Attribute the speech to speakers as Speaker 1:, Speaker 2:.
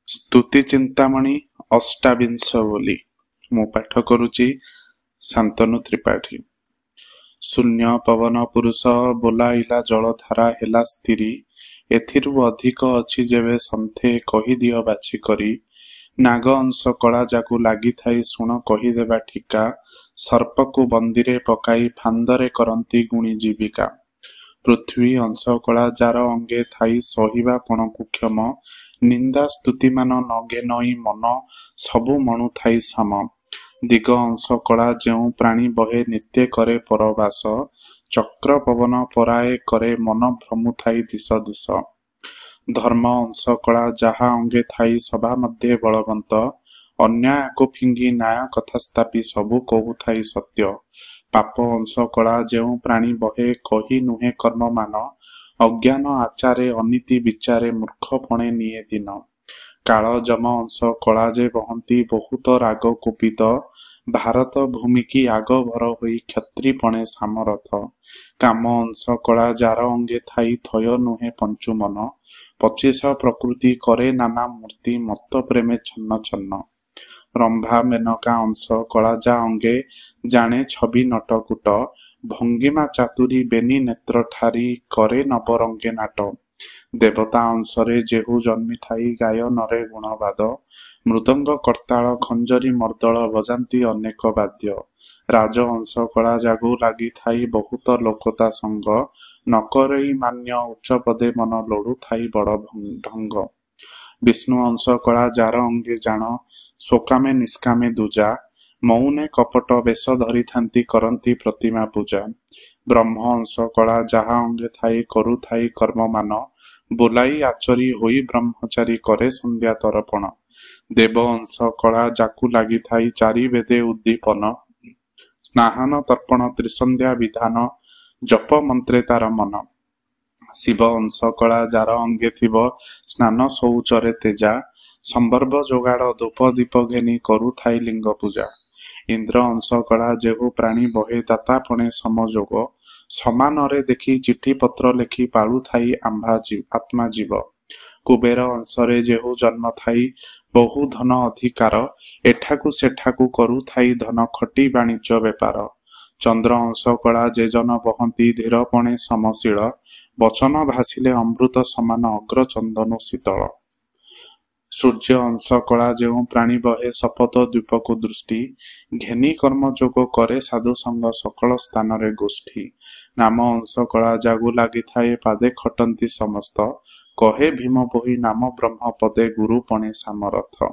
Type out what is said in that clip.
Speaker 1: स्तुति चिंतामणि अष्टाविंश बोली मु पाठ करुची शांतनु त्रिपाठी। शून्य पवन पुरुष बोलाइला जलधारा हेला स्थिरी एथिरु अधिक अछि जेबे संथे कहि दियो बाछि करी नाग अंश कला जाकु लागि थाई सुण कहि देबा ठिका सर्पकु बंदीरे पकाई फांदरे करंती गुणी जीविका पृथ्वी अंश कला जार अंगे थाई सहिबा पणकु क्षम निंदा स्तुति मान नगे नई मन सबु मणु थाई सम दिग अंश कला जेउ प्राणी बहे नित्य करे परवास चक्र पवन पराए करे मन भ्रमु थाई दिश दिश धर्म अंश कला जहा अंगे थाई सभा मध्ये बलवंत अन्याय को फिंगी न्याय कथा स्थापी सबु कहु थाई सत्य पाप अंश कला जेउ प्राणी बहे कही नुहे कर्म मान अज्ञान आचारे अनीति विचारे मूर्ख पणे निये दिन काल जम अंश कला जे बहंती बहुत राग कुपित भारत भूमि की आग भर होई क्षत्रि पणे सामरथ काम अंश कला जार अंगे थाई थय नुहे पंचु मन 25 प्रकृति करे नाना मूर्ति मत प्रेमे छन्न छन्न रंभा मेनका अंश कला जा अंगे जाने छवि नटकुट भंगिमा चातुरी बेनी नेत्र ठारी करे नवरंगे नाट देवता अंशरे जेहु जन्मी थाई गाय नरे गुणवाद मृदंग करताल खंजरी मर्दल बजांती अनेक वाद्य राज अंश कला जागु लागि थाई बहुत लोकता संग नकरई मान्य उच्च पदे मन लोडु थाई बड़ ढंग विष्णु अंश कला जार अंगे जान शोकामे निष्कामे दूजा मौने कपट बेश धरी थांती करंती प्रतिमा पूजा ब्रह्म अंश कला जहा अंगे थाई करु थाई कर्म मान बोलाई आचरी होई ब्रह्मचारी करे संध्या तर्पण देव अंश कला जाकु लागि थाई चारि वेदे उद्दीपन स्नाहन तर्पण त्रिसंध्या विधान जप मंत्रे तार मन शिव अंश कला जार अंगे थिब स्नान शौचरे तेजा संवर्भ जोगाड़ धूप दीप घेनी करु थाई लिंग पूजा इंद्र अंश कला जेहु प्राणी बहे दाता पणे समजोग समानरे देखी चिठी पत्र लेखी पालु थाई आत्मा जीव कुबेर अंशरे जेहु जन्म थाई बहु धन अधिकार एठाकु सेठाकु करु थाई धन खटी वाणिज्य व्यापार चंद्र अंश कला जे जन बहंती धीरपणे समशील वचन भासिले अमृत समान अग्र चंदनु शीतल सूर्य अंश कला जेउ प्राणी बहे शपथ द्वीपको दृष्टि घेनी कर्म जोग करे साधु संग सकल स्थान रे गोष्ठी नाम अंश कला जागु लागि थाए पादे खटंती समस्त कहे भीम बोही नाम ब्रह्म पदे गुरु पणे सामरथ।